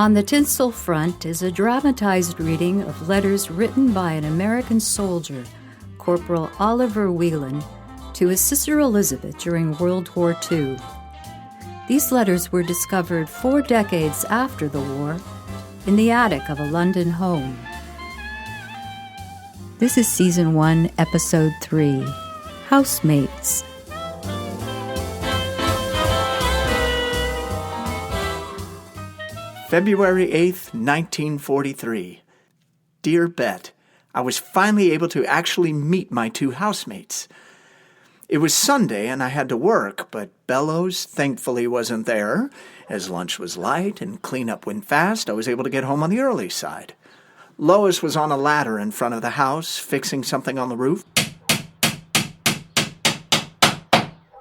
On the tinsel front is a dramatized reading of letters written by an American soldier, Corporal Oliver Whelan, to his sister Elizabeth during World War II. These letters were discovered 4 decades after the war in the attic of a London home. This is Season 1, Episode 3, Housemates. February 8th, 1943. Dear Bet, I was finally able to actually meet my 2 housemates. It was Sunday and I had to work, but Bellows thankfully wasn't there. As lunch was light and cleanup went fast, I was able to get home on the early side. Lois was on a ladder in front of the house, fixing something on the roof.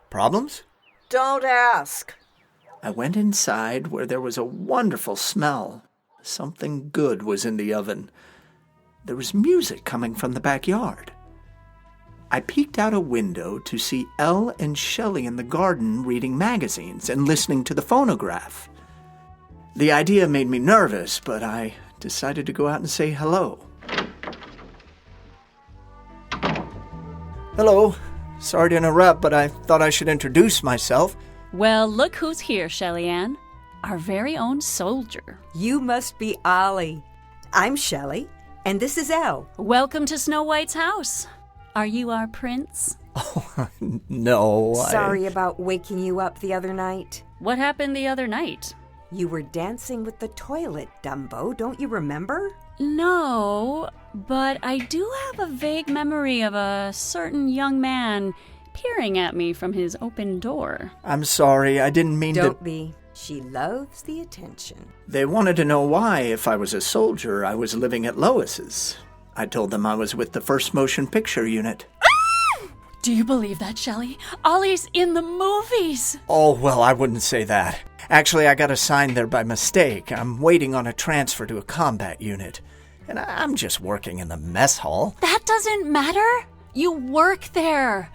Problems? Don't ask. I went inside where there was a wonderful smell. Something good was in the oven. There was music coming from the backyard. I peeked out a window to see Elle and Shelley in the garden reading magazines and listening to the phonograph. The idea made me nervous, but I decided to go out and say hello. Hello. Sorry to interrupt, but I thought I should introduce myself. Well, look who's here, Shelly Ann. Our very own soldier. You must be Ollie. I'm Shelley, and this is Elle. Welcome to Snow White's house. Are you our prince? Oh, no. Sorry about waking you up the other night. What happened the other night? You were dancing with the toilet, Dumbo, don't you remember? No, but I do have a vague memory of a certain young man peering at me from his open door. I'm sorry, I didn't mean to... Don't be. She loves the attention. They wanted to know why, if I was a soldier, I was living at Lois's. I told them I was with the 1st Motion Picture Unit. Do you believe that, Shelley? Ollie's in the movies! Oh, well, I wouldn't say that. Actually, I got assigned there by mistake. I'm waiting on a transfer to a combat unit. And I'm just working in the mess hall. That doesn't matter. You work there.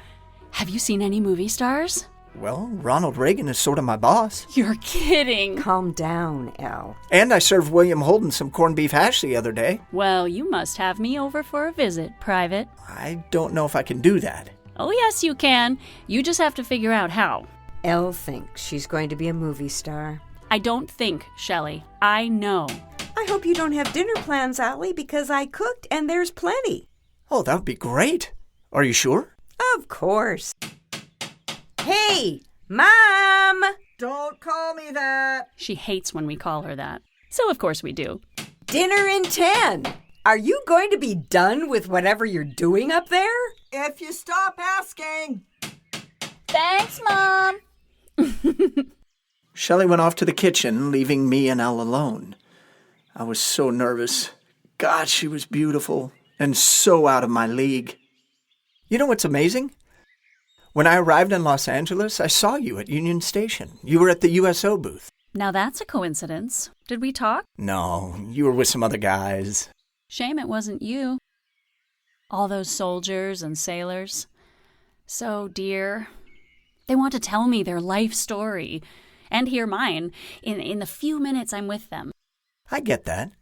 Have you seen any movie stars? Well, Ronald Reagan is sort of my boss. You're kidding. Calm down, Elle. And I served William Holden some corned beef hash the other day. Well, you must have me over for a visit, Private. I don't know if I can do that. Oh, yes, you can. You just have to figure out how. Elle thinks she's going to be a movie star. I don't think, Shelley. I know. I hope you don't have dinner plans, Ollie, because I cooked and there's plenty. Oh, that would be great. Are you sure? Of course. Hey, Mom! Don't call me that. She hates when we call her that. So of course we do. Dinner in 10. Are you going to be done with whatever you're doing up there? If you stop asking. Thanks, Mom. Shelley went off to the kitchen, leaving me and Elle alone. I was so nervous. God, she was beautiful and so out of my league. You know what's amazing? When I arrived in Los Angeles, I saw you at Union Station. You were at the USO booth. Now that's a coincidence. Did we talk? No, you were with some other guys. Shame it wasn't you. All those soldiers and sailors. So dear. They want to tell me their life story and hear mine in the few minutes I'm with them. I get that.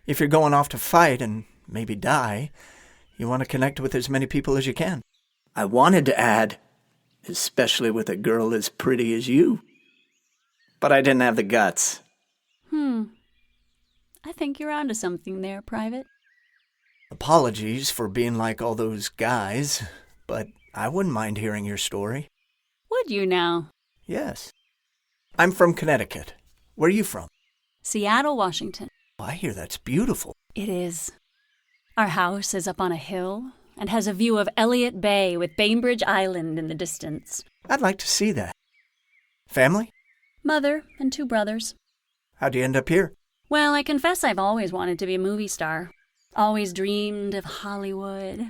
If you're going off to fight and maybe die, you want to connect with as many people as you can. I wanted to add, especially with a girl as pretty as you. But I didn't have the guts. I think you're onto something there, Private. Apologies for being like all those guys, but I wouldn't mind hearing your story. Would you now? Yes. I'm from Connecticut. Where are you from? Seattle, Washington. Oh, I hear that's beautiful. It is. Our house is up on a hill and has a view of Elliott Bay with Bainbridge Island in the distance. I'd like to see that. Family? Mother and 2 brothers. How'd you end up here? Well, I confess I've always wanted to be a movie star. Always dreamed of Hollywood.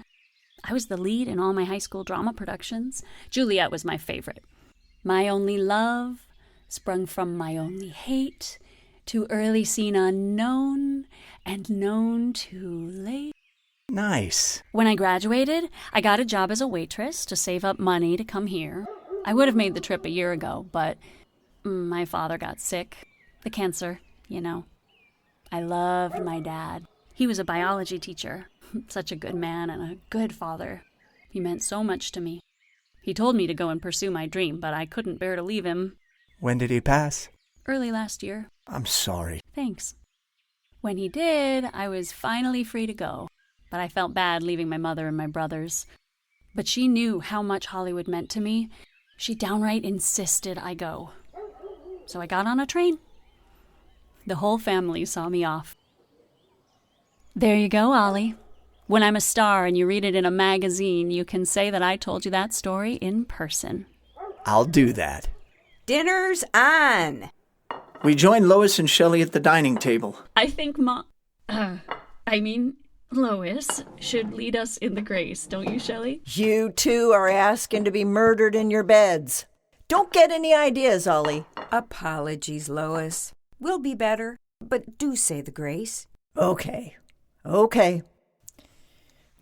I was the lead in all my high school drama productions. Juliet was my favorite. My only love sprung from my only hate, too early seen unknown, and known too late. Nice. When I graduated, I got a job as a waitress to save up money to come here. I would have made the trip a year ago, but my father got sick. The cancer, you know. I loved my dad. He was a biology teacher. Such a good man and a good father. He meant so much to me. He told me to go and pursue my dream, but I couldn't bear to leave him. When did he pass? Early last year. I'm sorry. Thanks. When he did, I was finally free to go. But I felt bad leaving my mother and my brothers. But she knew how much Hollywood meant to me. She downright insisted I go. So I got on a train. The whole family saw me off. There you go, Ollie. When I'm a star and you read it in a magazine, you can say that I told you that story in person. I'll do that. Dinner's on. We joined Lois and Shelley at the dining table. I think Lois should lead us in the grace, don't you, Shelley? You two are asking to be murdered in your beds. Don't get any ideas, Ollie. Apologies, Lois. We'll be better, but do say the grace. Okay.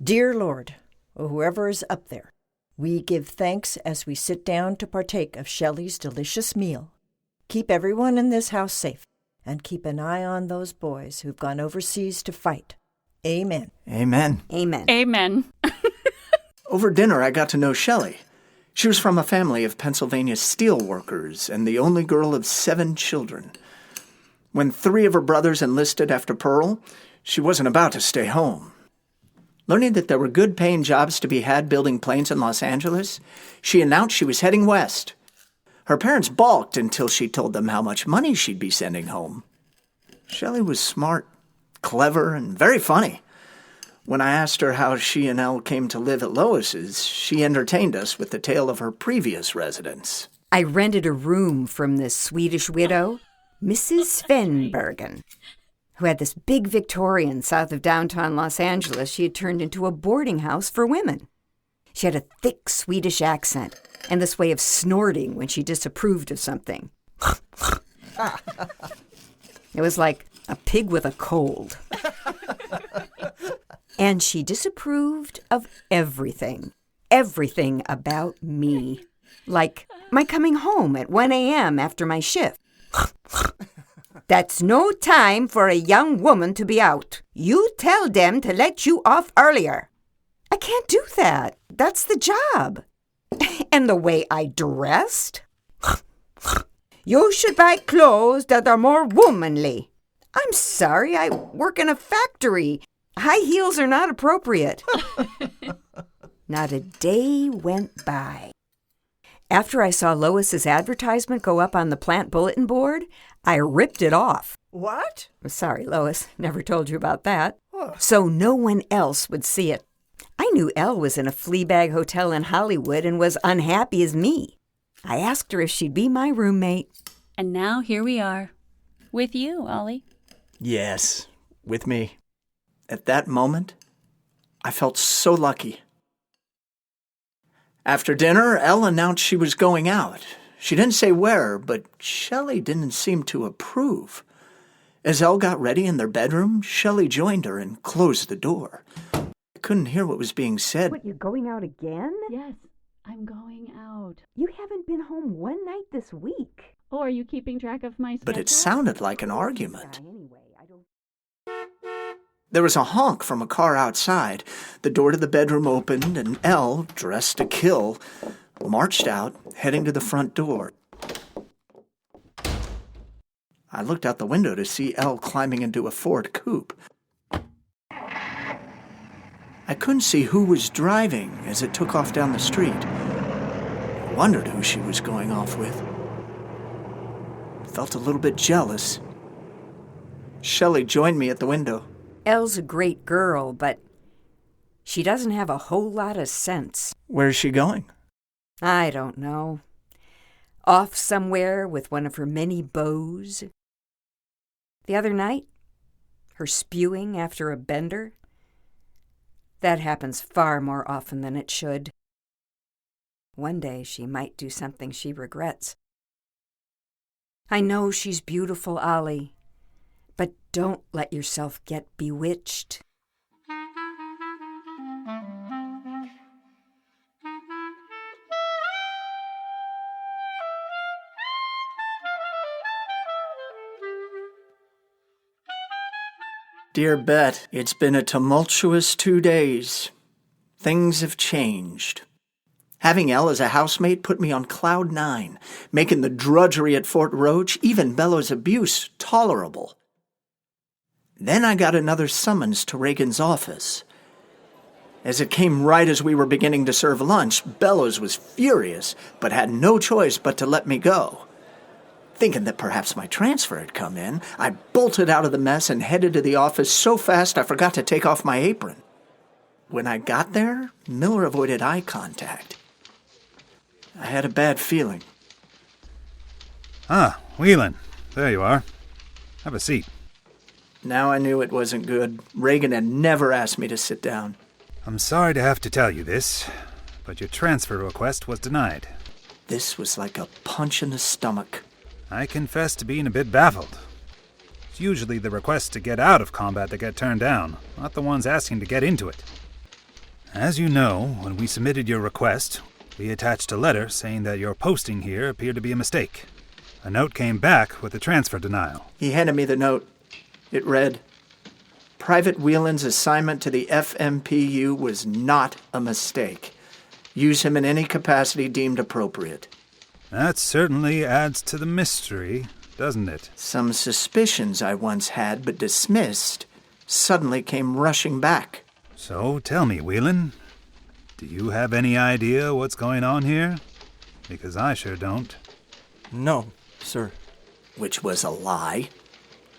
Dear Lord, or whoever is up there, we give thanks as we sit down to partake of Shelley's delicious meal. Keep everyone in this house safe, and keep an eye on those boys who've gone overseas to fight. Amen. Amen. Amen. Amen. Over dinner, I got to know Shelley. She was from a family of Pennsylvania steel workers and the only girl of 7 children. When 3 of her brothers enlisted after Pearl, she wasn't about to stay home. Learning that there were good-paying jobs to be had building planes in Los Angeles, she announced she was heading west. Her parents balked until she told them how much money she'd be sending home. Shelley was smart, clever, and very funny. When I asked her how she and Elle came to live at Lois's, she entertained us with the tale of her previous residence. I rented a room from this Swedish widow, Mrs. Svenbergen, who had this big Victorian south of downtown Los Angeles she had turned into a boarding house for women. She had a thick Swedish accent and this way of snorting when she disapproved of something. It was like a pig with a cold. And she disapproved of everything about me. Like my coming home at 1 a.m. after my shift. That's no time for a young woman to be out. You tell them to let you off earlier. I can't do that. That's the job. And the way I dressed? You should buy clothes that are more womanly. I'm sorry, I work in a factory. High heels are not appropriate. Not a day went by. After I saw Lois's advertisement go up on the plant bulletin board, I ripped it off. What? Sorry, Lois, never told you about that. So no one else would see it. I knew Elle was in a Fleabag hotel in Hollywood and was unhappy as me. I asked her if she'd be my roommate. And now here we are. With you, Ollie. Yes, with me. At that moment, I felt so lucky. After dinner, Elle announced she was going out. She didn't say where, but Shelley didn't seem to approve. As Elle got ready in their bedroom, Shelley joined her and closed the door. I couldn't hear what was being said. What, you're going out again? Yes, I'm going out. You haven't been home one night this week. Oh, are you keeping track of my schedule? But it sounded like an argument. Anyway, I don't... There was a honk from a car outside. The door to the bedroom opened, and Elle, dressed to kill, marched out, heading to the front door. I looked out the window to see Elle climbing into a Ford coupe. I couldn't see who was driving as it took off down the street. I wondered who she was going off with. Felt a little bit jealous. Shelley joined me at the window. Elle's a great girl, but she doesn't have a whole lot of sense. Where's she going? I don't know. Off somewhere with one of her many beaux. The other night, her spewing after a bender. That happens far more often than it should. One day she might do something she regrets. I know she's beautiful, Ollie, but don't let yourself get bewitched. Dear Bet, it's been a tumultuous 2 days. Things have changed. Having Elle as a housemate put me on cloud 9, making the drudgery at Fort Roach, even Bellows' abuse, tolerable. Then I got another summons to Reagan's office. As it came right as we were beginning to serve lunch, Bellows was furious, but had no choice but to let me go. Thinking that perhaps my transfer had come in, I bolted out of the mess and headed to the office so fast I forgot to take off my apron. When I got there, Miller avoided eye contact. I had a bad feeling. Ah, Whelan. There you are. Have a seat. Now I knew it wasn't good. Reagan had never asked me to sit down. I'm sorry to have to tell you this, but your transfer request was denied. This was like a punch in the stomach. I confess to being a bit baffled. It's usually the requests to get out of combat that get turned down, not the ones asking to get into it. As you know, when we submitted your request, we attached a letter saying that your posting here appeared to be a mistake. A note came back with a transfer denial. He handed me the note. It read, Private Whelan's assignment to the FMPU was not a mistake. Use him in any capacity deemed appropriate. That certainly adds to the mystery, doesn't it? Some suspicions I once had but dismissed suddenly came rushing back. So tell me, Whelan, do you have any idea what's going on here? Because I sure don't. No, sir. Which was a lie,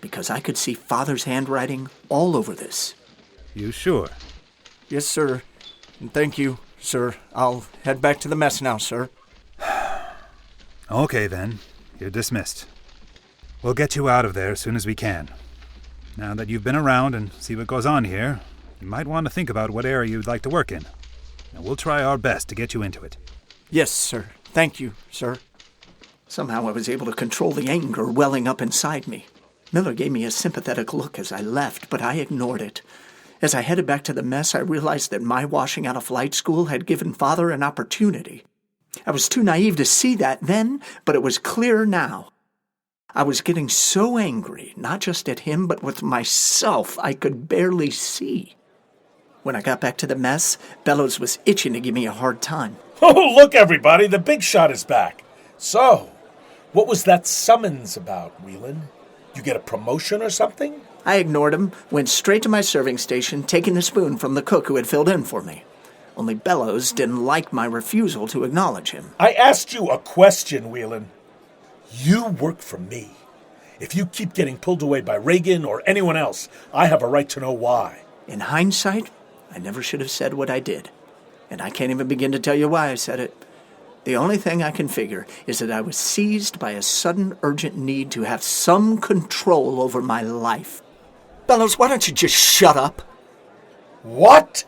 because I could see Father's handwriting all over this. You sure? Yes, sir. And thank you, sir. I'll head back to the mess now, sir. Okay, then. You're dismissed. We'll get you out of there as soon as we can. Now that you've been around and see what goes on here, you might want to think about what area you'd like to work in. And we'll try our best to get you into it. Yes, sir. Thank you, sir. Somehow I was able to control the anger welling up inside me. Miller gave me a sympathetic look as I left, but I ignored it. As I headed back to the mess, I realized that my washing out of flight school had given Father an opportunity. I was too naive to see that then, but it was clear now. I was getting so angry, not just at him, but with myself, I could barely see. When I got back to the mess, Bellows was itching to give me a hard time. Oh, look, everybody, the big shot is back. So, what was that summons about, Whelan? You get a promotion or something? I ignored him, went straight to my serving station, taking the spoon from the cook who had filled in for me. Only Bellows didn't like my refusal to acknowledge him. I asked you a question, Whelan. You work for me. If you keep getting pulled away by Reagan or anyone else, I have a right to know why. In hindsight, I never should have said what I did. And I can't even begin to tell you why I said it. The only thing I can figure is that I was seized by a sudden urgent need to have some control over my life. Bellows, why don't you just shut up? What?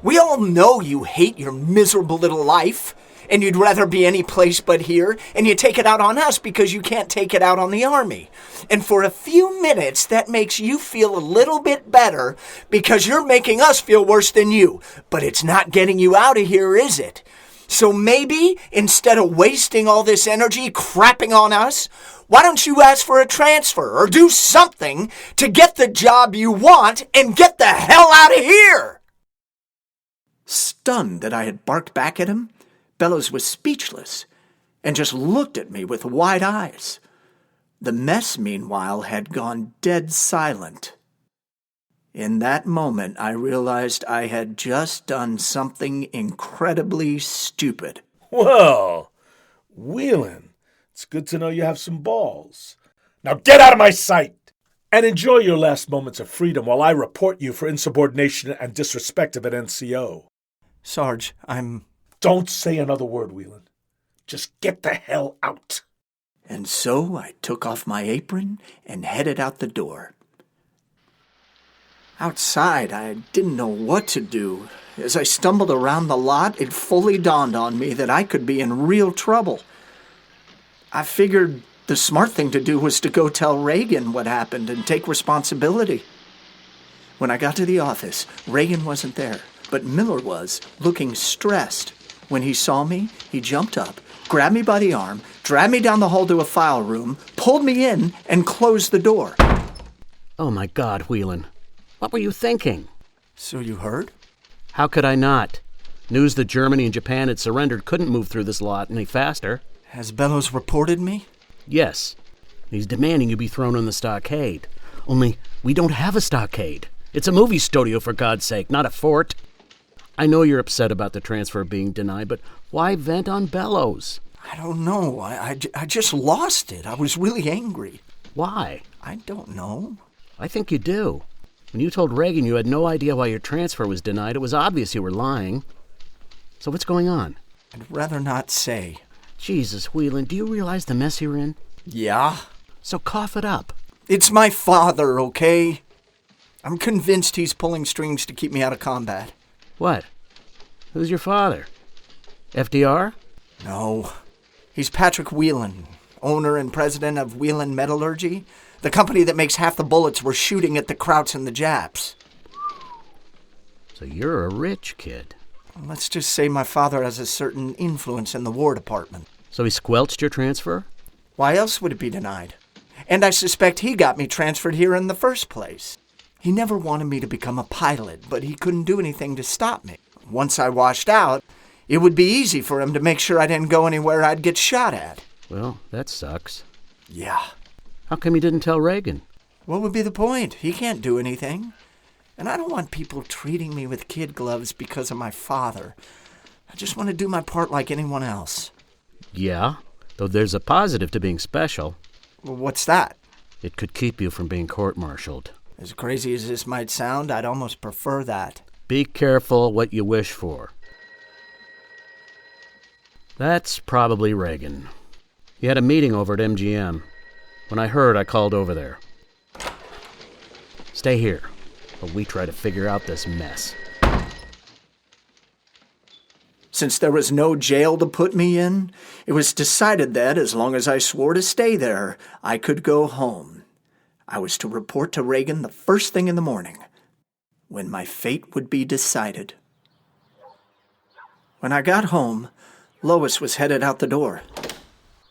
We all know you hate your miserable little life, and you'd rather be any place but here, and you take it out on us because you can't take it out on the Army. And for a few minutes, that makes you feel a little bit better because you're making us feel worse than you. But it's not getting you out of here, is it? So maybe, instead of wasting all this energy crapping on us, why don't you ask for a transfer or do something to get the job you want and get the hell out of here? Stunned that I had barked back at him, Bellows was speechless and just looked at me with wide eyes. The mess, meanwhile, had gone dead silent. In that moment, I realized I had just done something incredibly stupid. Well, Whelan, it's good to know you have some balls. Now get out of my sight and enjoy your last moments of freedom while I report you for insubordination and disrespect of an NCO. Sarge, Don't say another word, Whelan. Just get the hell out. And so I took off my apron and headed out the door. Outside, I didn't know what to do. As I stumbled around the lot, it fully dawned on me that I could be in real trouble. I figured the smart thing to do was to go tell Reagan what happened and take responsibility. When I got to the office, Reagan wasn't there, but Miller was, looking stressed. When he saw me, he jumped up, grabbed me by the arm, dragged me down the hall to a file room, pulled me in, and closed the door. Oh, my God, Whelan. What were you thinking? So you heard? How could I not? News that Germany and Japan had surrendered couldn't move through this lot any faster. Has Bellows reported me? Yes. He's demanding you be thrown in the stockade. Only, we don't have a stockade. It's a movie studio, for God's sake, not a fort. I know you're upset about the transfer being denied, but why vent on Bellows? I don't know. I just lost it. I was really angry. Why? I don't know. I think you do. When you told Reagan you had no idea why your transfer was denied, it was obvious you were lying. So what's going on? I'd rather not say. Jesus, Whelan, do you realize the mess you're in? Yeah? So cough it up. It's my father, okay? I'm convinced he's pulling strings to keep me out of combat. What? Who's your father? FDR? No. He's Patrick Whelan, owner and president of Whelan Metallurgy, the company that makes half the bullets we're shooting at the Krauts and the Japs. So you're a rich kid. Let's just say my father has a certain influence in the War Department. So he squelched your transfer? Why else would it be denied? And I suspect he got me transferred here in the first place. He never wanted me to become a pilot, but he couldn't do anything to stop me. Once I washed out, it would be easy for him to make sure I didn't go anywhere I'd get shot at. Well, that sucks. Yeah. How come you didn't tell Reagan? What would be the point? He can't do anything. And I don't want people treating me with kid gloves because of my father. I just want to do my part like anyone else. Yeah, though there's a positive to being special. Well, what's that? It could keep you from being court-martialed. As crazy as this might sound, I'd almost prefer that. Be careful what you wish for. That's probably Reagan. He had a meeting over at MGM. When I heard, I called over there. Stay here, while we try to figure out this mess. Since there was no jail to put me in, it was decided that, as long as I swore to stay there, I could go home. I was to report to Reagan the first thing in the morning, when my fate would be decided. When I got home, Lois was headed out the door.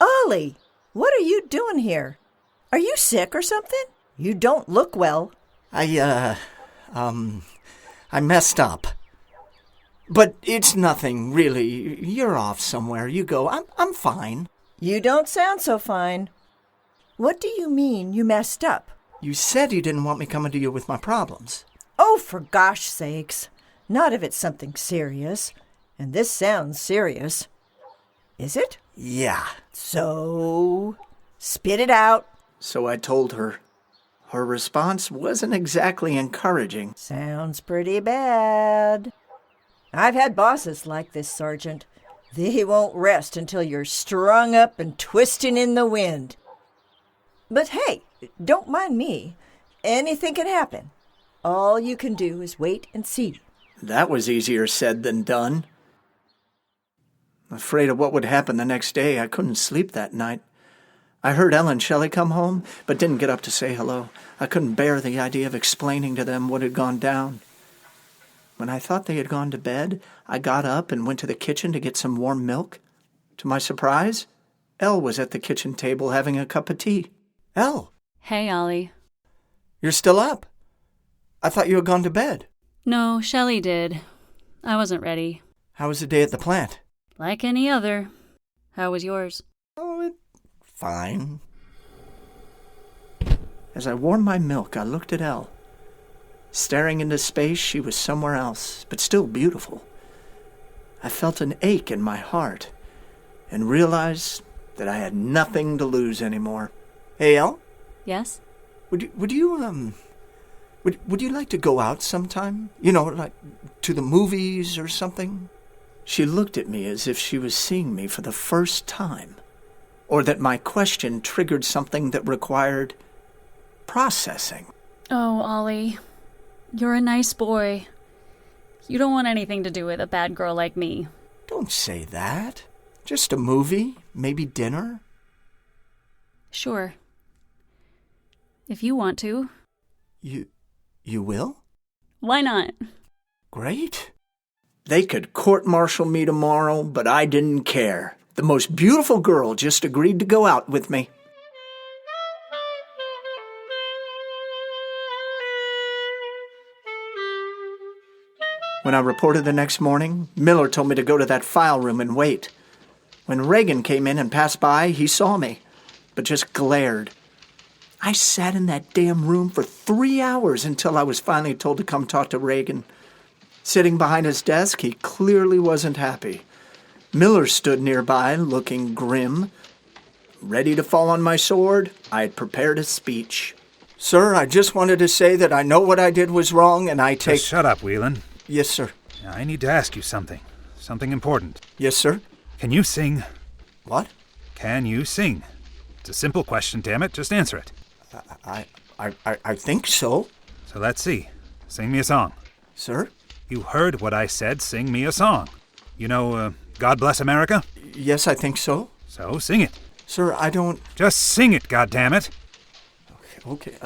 Ollie, what are you doing here? Are you sick or something? You don't look well. I messed up. But it's nothing, really. You're off somewhere. You go. I'm fine. You don't sound so fine. What do you mean you messed up? You said you didn't want me coming to you with my problems. Oh, for gosh sakes. Not if it's something serious. And this sounds serious. Is it? Yeah. So, spit it out. So I told her. Her response wasn't exactly encouraging. Sounds pretty bad. I've had bosses like this, Sergeant. They won't rest until you're strung up and twisting in the wind. But hey, don't mind me. Anything can happen. All you can do is wait and see. That was easier said than done. Afraid of what would happen the next day, I couldn't sleep that night. I heard Elle and Shelley come home, but didn't get up to say hello. I couldn't bear the idea of explaining to them what had gone down. When I thought they had gone to bed, I got up and went to the kitchen to get some warm milk. To my surprise, Elle was at the kitchen table having a cup of tea. Elle! Hey, Ollie. You're still up? I thought you had gone to bed. No, Shelley did. I wasn't ready. How was the day at the plant? Like any other. How was yours? Oh, fine. As I warmed my milk, I looked at Elle. Staring into space, she was somewhere else, but still beautiful. I felt an ache in my heart and realized that I had nothing to lose anymore. Hey, Elle? Yes? Would you like to go out sometime? You know, like to the movies or something? She looked at me as if she was seeing me for the first time, or that my question triggered something that required processing. Oh, Ollie, you're a nice boy. You don't want anything to do with a bad girl like me. Don't say that. Just a movie, maybe dinner. Sure. If you want to. You will? Why not? Great. They could court-martial me tomorrow, but I didn't care. The most beautiful girl just agreed to go out with me. When I reported the next morning, Miller told me to go to that file room and wait. When Reagan came in and passed by, he saw me, but just glared. I sat in that damn room for 3 hours until I was finally told to come talk to Reagan. Sitting behind his desk, he clearly wasn't happy. Miller stood nearby, looking grim. Ready to fall on my sword, I had prepared a speech. Sir, I just wanted to say that I know what I did was wrong, and I take... Just shut up, Whelan. Yes, sir. I need to ask you something. Something important. Yes, sir. Can you sing? What? Can you sing? It's a simple question, damn it. Just answer it. I think so. So let's see. Sing me a song. Sir? You heard what I said. Sing me a song. You know, God Bless America? Yes, I think so. So sing it. Sir, I don't... Just sing it, goddammit. Okay.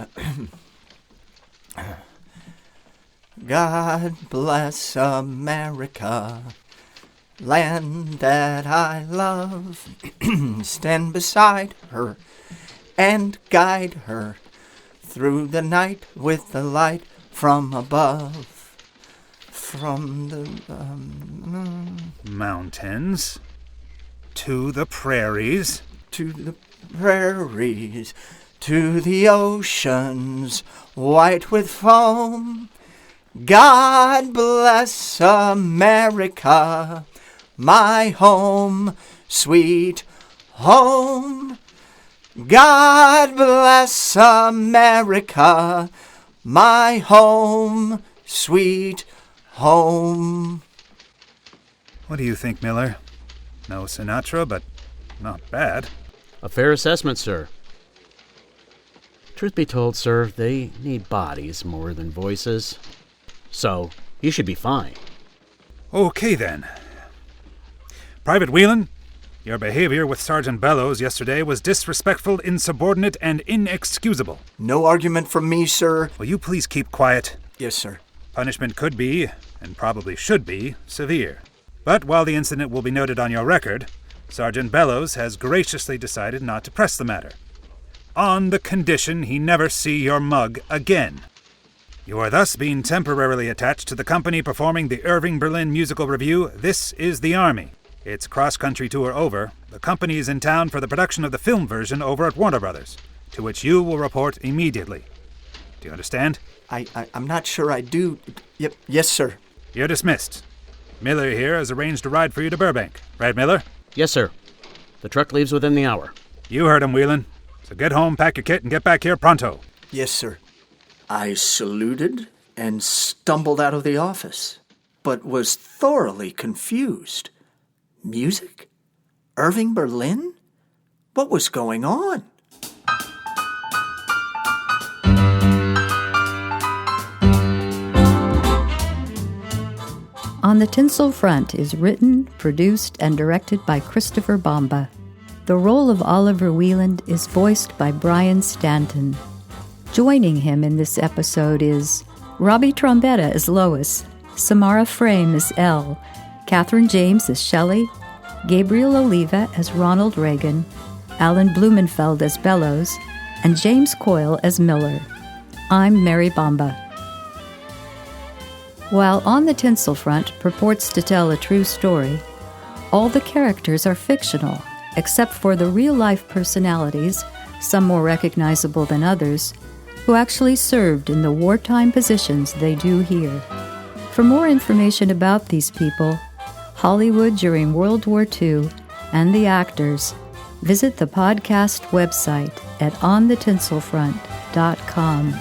God bless America, land that I love. Stand beside her and guide her through the night with the light from above. From the mountains to the prairies. To the prairies, to the oceans, white with foam. God bless America, my home, sweet home. God bless America, my home, sweet home. What do you think, Miller? No Sinatra, but not bad. A fair assessment, sir. Truth be told, sir, they need bodies more than voices. So, you should be fine. Okay, then. Private Whelan, your behavior with Sergeant Bellows yesterday was disrespectful, insubordinate, and inexcusable. No argument from me, sir. Will you please keep quiet? Yes, sir. Punishment could be, and probably should be, severe. But while the incident will be noted on your record, Sergeant Bellows has graciously decided not to press the matter, on the condition he never see your mug again. You are thus being temporarily attached to the company performing the Irving Berlin musical review, This Is the Army. Its cross-country tour over, the company is in town for the production of the film version over at Warner Brothers, to which you will report immediately. Do you understand? I'm not sure I do. Yep. Yes, sir. You're dismissed. Miller here has arranged a ride for you to Burbank. Right, Miller? Yes, sir. The truck leaves within the hour. You heard him, Whelan. So get home, pack your kit, and get back here pronto. Yes, sir. I saluted and stumbled out of the office, but was thoroughly confused. Music? Irving Berlin? What was going on? On the Tinsel Front is written, produced, and directed by Christopher Bomba. The role of Oliver Whelan is voiced by Brian Stanton. Joining him in this episode is Robbie Trombetta as Lois, Samara Frame as Elle, Catherine James as Shelley, Gabriel Oliva as Ronald Reagan, Alan Blumenfeld as Bellows, and James Coyle as Miller. I'm Mary Bomba. While On the Tinsel Front purports to tell a true story, all the characters are fictional, except for the real-life personalities, some more recognizable than others, who actually served in the wartime positions they do here. For more information about these people, Hollywood during World War II, and the actors, visit the podcast website at onthetinselfront.com.